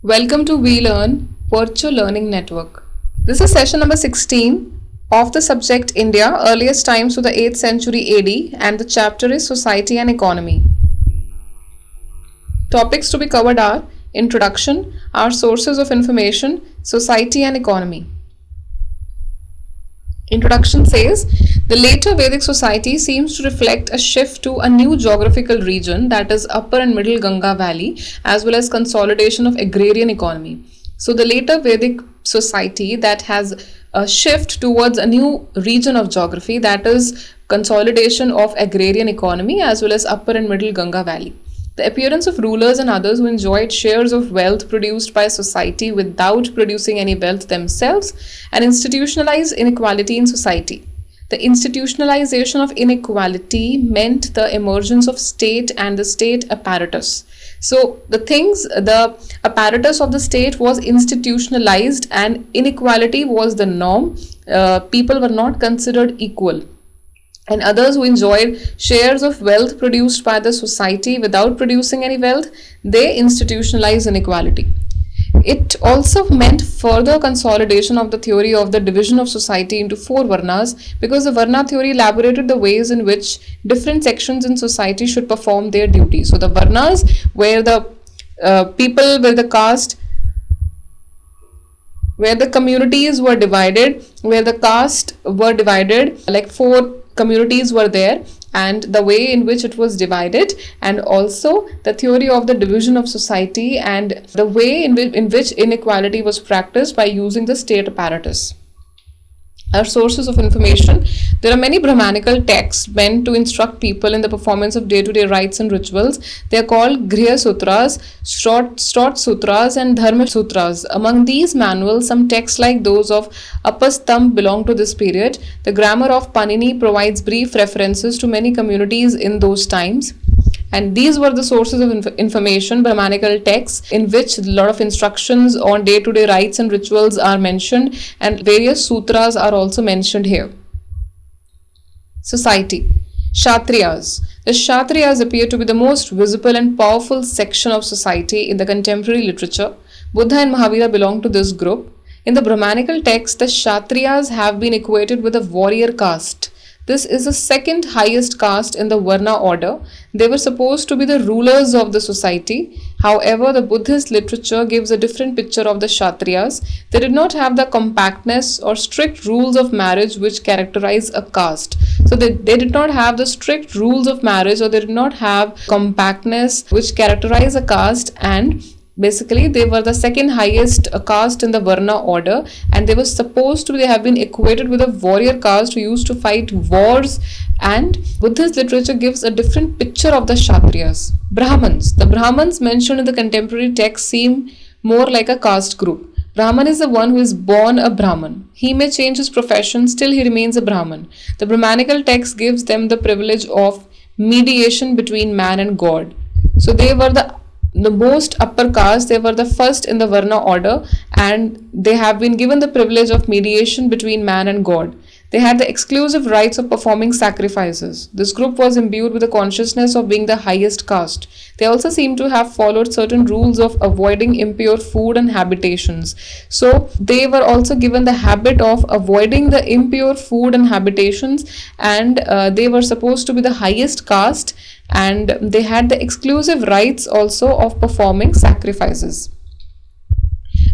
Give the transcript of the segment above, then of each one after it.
Welcome to We Learn Virtual Learning Network. This is session number 16 of the subject India, earliest times to the 8th century AD, and the chapter is Society and Economy. Topics to be covered are Introduction, our sources of information, Society and Economy. Introduction says, the later Vedic society seems to reflect a shift to a new geographical region, that is upper and middle Ganga valley, as well as consolidation of agrarian economy. So the later Vedic society that has a shift towards a new region of geography, that is consolidation of agrarian economy as well as upper and middle Ganga valley. The appearance of rulers and others who enjoyed shares of wealth produced by society without producing any wealth themselves, and institutionalized inequality in society. The institutionalization of inequality meant the emergence of state and the state apparatus. So the apparatus of the state was institutionalized and inequality was the norm. People were not considered equal. And others who enjoyed shares of wealth produced by the society without producing any wealth, they institutionalized inequality. It also meant further consolidation of the theory of the division of society into four varnas, because the varna theory elaborated the ways in which different sections in society should perform their duties. So the varnas where the people with the caste, where the communities were divided, where the caste were divided, like four communities were there, and the way in which it was divided, and also the theory of the division of society and the way in which inequality was practiced by using the state apparatus. Our sources of information. There are many Brahmanical texts meant to instruct people in the performance of day-to-day rites and rituals. They are called Griha Sutras, Stot Sutras, and Dharma Sutras. Among these manuals, some texts like those of Apastamb belong to this period. The grammar of Panini provides brief references to many communities in those times. And these were the sources of information, Brahmanical texts, in which a lot of instructions on day-to-day rites and rituals are mentioned, and various sutras are also mentioned here. Society. Kshatriyas. The Kshatriyas appear to be the most visible and powerful section of society in the contemporary literature. Buddha and Mahavira belong to this group. In the Brahmanical text, the Kshatriyas have been equated with a warrior caste. This is the second highest caste in the Varna order. They were supposed to be the rulers of the society. However, the Buddhist literature gives a different picture of the Kshatriyas. They did not have the compactness or strict rules of marriage which characterize a caste. So they did not have the strict rules of marriage, or they did not have compactness which characterize a caste, and basically they were the second highest caste in the Varna order, and they were supposed to have been equated with a warrior caste who used to fight wars, and Buddhist literature gives a different picture of the Kshatriyas. Brahmans. The Brahmans mentioned in the contemporary text seem more like a caste group. Brahman is the one who is born a Brahman. He may change his profession, still he remains a Brahman. The Brahmanical text gives them the privilege of mediation between man and God. So they were the most upper caste, they were the first in the Varna order, and they have been given the privilege of mediation between man and God. They had the exclusive rights of performing sacrifices. This group was imbued with the consciousness of being the highest caste. They also seem to have followed certain rules of avoiding impure food and habitations. So they were also given the habit of avoiding the impure food and habitations, and they were supposed to be the highest caste, and they had the exclusive rights also of performing sacrifices.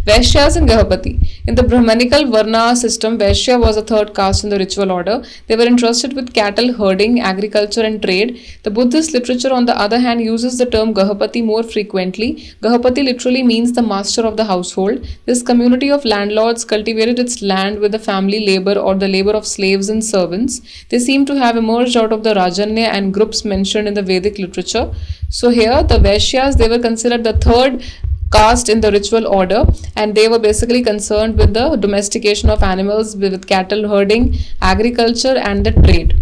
Vaishyas and Gahapati. In the Brahmanical Varna system, Vaishya was a third caste in the ritual order. They were entrusted with cattle herding, agriculture and trade. The Buddhist literature, on the other hand, uses the term Gahapati more frequently. Gahapati literally means the master of the household. This community of landlords cultivated its land with the family labor or the labor of slaves and servants. They seem to have emerged out of the Rajanya and groups mentioned in the Vedic literature. So here, the Vaishyas, they were considered the third caste in the ritual order, and they were basically concerned with the domestication of animals, with cattle herding, agriculture and the trade.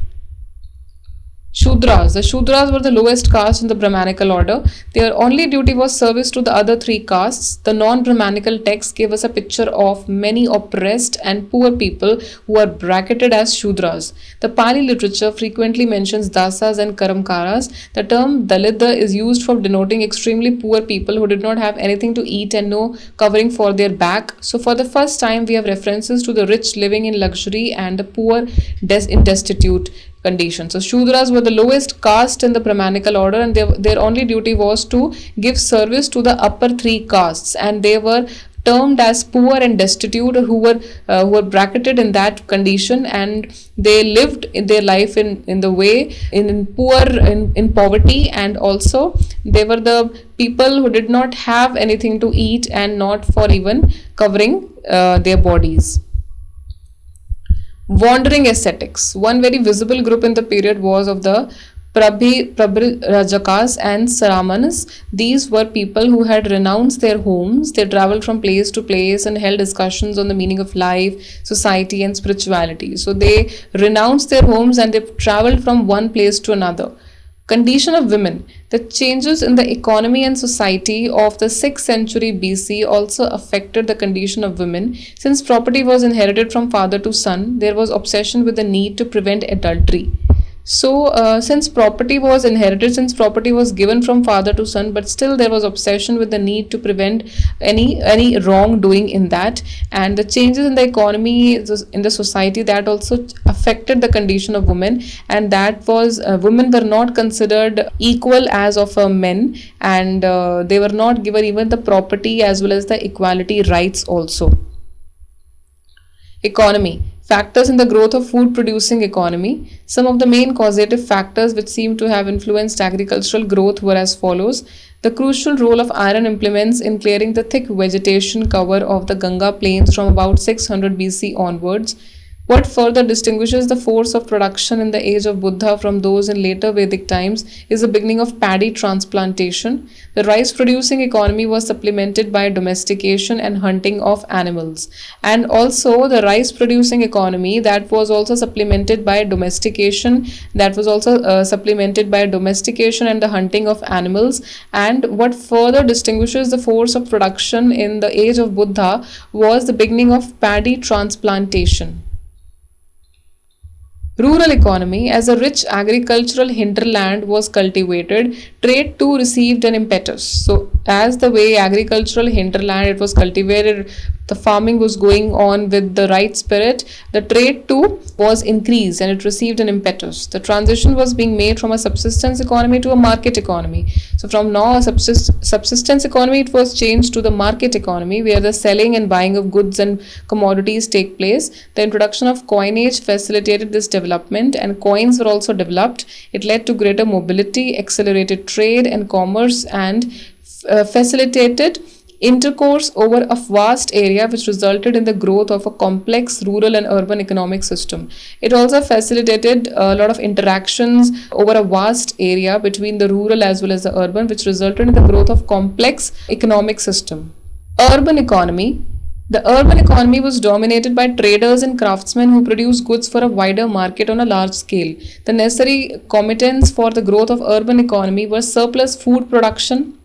Shudras. The Shudras were the lowest caste in the Brahmanical order. Their only duty was service to the other three castes. The non-Brahmanical text gave us a picture of many oppressed and poor people who are bracketed as Shudras. The Pali literature frequently mentions dasas and karamkaras. The term Dalita is used for denoting extremely poor people who did not have anything to eat and no covering for their back. So for the first time we have references to the rich living in luxury and the poor in destitute conditions. So Shudras were the lowest caste in the Brahmanical order, and their only duty was to give service to the upper three castes, and they were termed as poor and destitute, who were bracketed in that condition, and they lived in their life in the way in poverty, and also they were the people who did not have anything to eat and not for even covering their bodies. Wandering ascetics. One very visible group in the period was of the Prabhirajakas and Saramanas. These were people who had renounced their homes. They traveled from place to place and held discussions on the meaning of life, society, and spirituality. So they renounced their homes and they traveled from one place to another. Condition of women. The changes in the economy and society of the 6th century BC also affected the condition of women. Since property was inherited from father to son, there was obsession with the need to prevent adultery. So since property was inherited, since property was given from father to son, but still there was obsession with the need to prevent any wrongdoing in that, and the changes in the economy in the society, that also affected the condition of women, and that was women were not considered equal as of men, and they were not given even the property as well as the equality rights also. Economy. Factors in the growth of food producing economy. Some of the main causative factors which seem to have influenced agricultural growth were as follows. The crucial role of iron implements in clearing the thick vegetation cover of the Ganga plains from about 600 BC onwards. What further distinguishes the force of production in the age of Buddha from those in later Vedic times is the beginning of paddy transplantation. The rice producing economy was supplemented by domestication and hunting of animals. And also the rice producing economy, that was also supplemented by domestication, and the hunting of animals. And what further distinguishes the force of production in the age of Buddha was the beginning of paddy transplantation. Rural economy. As a rich agricultural hinterland was cultivated, trade too received an impetus. So as the way agricultural hinterland it was cultivated, the farming was going on with the right spirit, the trade too was increased and it received an impetus. The transition was being made from a subsistence economy to a market economy. So from now a subsistence economy, it was changed to the market economy, where the selling and buying of goods and commodities take place. The introduction of coinage facilitated this development, and coins were also developed. It led to greater mobility, accelerated trade and commerce, and facilitated intercourse over a vast area, which resulted in the growth of a complex rural and urban economic system. It also facilitated a lot of interactions over a vast area between the rural as well as the urban, which resulted in the growth of complex economic system. Urban economy. The urban economy was dominated by traders and craftsmen who produced goods for a wider market on a large scale. The necessary commitments for the growth of urban economy were surplus food production,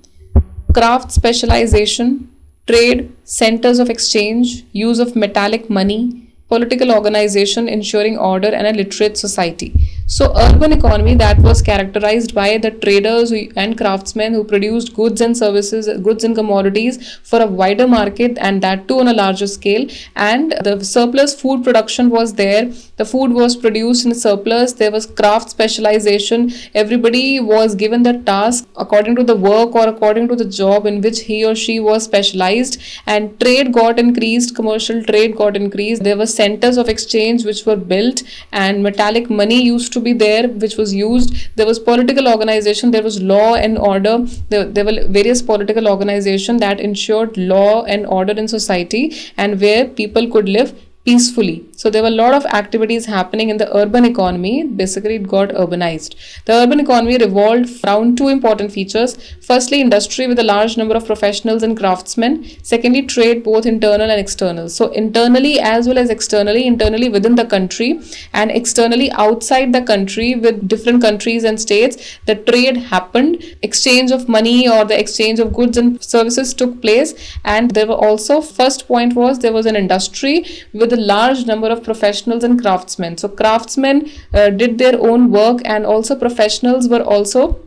craft specialization, trade, centers of exchange, use of metallic money, political organization ensuring order, and a literate society. So urban economy, that was characterized by the traders and craftsmen who produced goods and services, goods and commodities for a wider market, and that too on a larger scale. And the surplus food production was there. The food was produced in surplus. There was craft specialization. Everybody was given the task according to the work or according to the job in which he or she was specialized. And trade got increased, commercial trade got increased. There were centers of exchange which were built, and metallic money used to be there which was used. There was political organization, there was law and order. There were various political organizations that ensured law and order in society, and where people could live peacefully. So there were a lot of activities happening in the urban economy. Basically, it got urbanized. The urban economy revolved around two important features. Firstly, industry with a large number of professionals and craftsmen. Secondly, trade, both internal and external. So internally as well as externally, internally within the country and externally outside the country with different countries and states, the trade happened. Exchange of money or the exchange of goods and services took place. And there were also, first point was, there was an industry with a large number of professionals and craftsmen. So craftsmen did their own work, and also professionals were also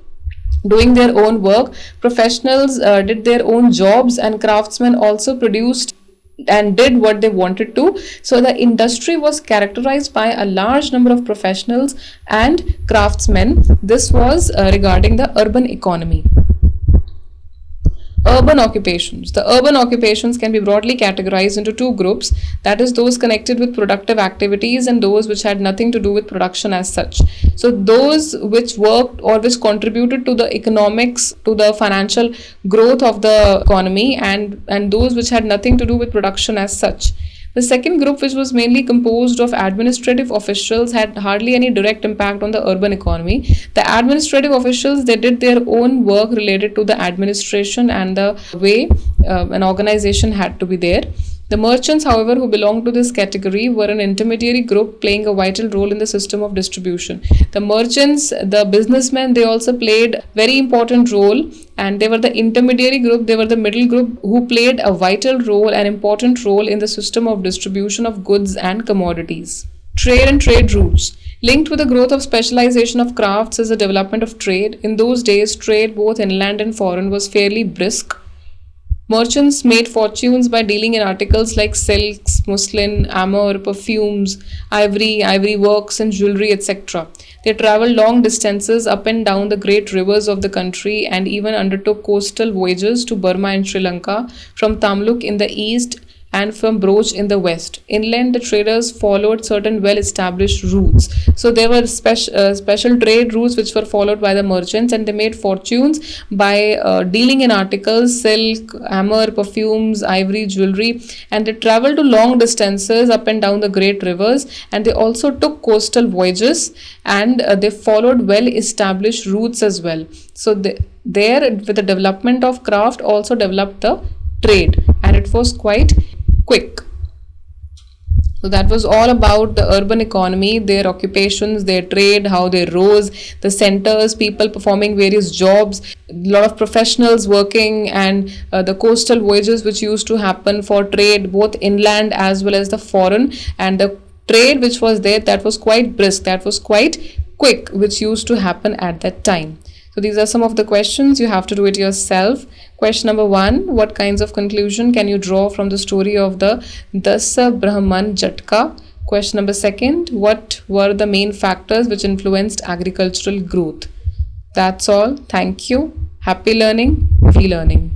doing their own work. Professionals did their own jobs, and craftsmen also produced and did what they wanted to. So the industry was characterized by a large number of professionals and craftsmen. This was regarding the urban economy. Urban occupations. The urban occupations can be broadly categorized into two groups, that is, those connected with productive activities and those which had nothing to do with production as such. So those which worked or which contributed to the economics, to the financial growth of the economy, and those which had nothing to do with production as such. The second group, which was mainly composed of administrative officials, had hardly any direct impact on the urban economy. The administrative officials, they did their own work related to the administration and the way an organization had to be there. The merchants, however, who belonged to this category were an intermediary group playing a vital role in the system of distribution. The merchants, the businessmen, they also played very important role, and they were the intermediary group, they were the middle group who played a vital role, an important role in the system of distribution of goods and commodities. Trade and trade routes. Linked with the growth of specialization of crafts is the development of trade. In those days, trade both inland and foreign was fairly brisk. Merchants made fortunes by dealing in articles like silks, muslin, amber, perfumes, ivory works and jewelry, etc. They traveled long distances up and down the great rivers of the country and even undertook coastal voyages to Burma and Sri Lanka, from Tamluk in the east and from Broach in the west. Inland, the traders followed certain well-established routes. So there were special trade routes which were followed by the merchants, and they made fortunes by dealing in articles, silk, amber, perfumes, ivory, jewelry, and they traveled to long distances up and down the great rivers, and they also took coastal voyages, and they followed well-established routes as well. So there, with the development of craft, also developed the trade, and it was quite quick. So that was all about the urban economy, their occupations, their trade, how they rose, the centers, people performing various jobs, a lot of professionals working, and the coastal voyages which used to happen for trade, both inland as well as the foreign, and the trade which was there, that was quite brisk, that was quite quick, which used to happen at that time. So these are some of the questions. You have to do it yourself. Question number 1. What kinds of conclusion can you draw from the story of the Dasa Brahman Jatka? Question number 2. What were the main factors which influenced agricultural growth? That's all. Thank you. Happy learning. Free learning.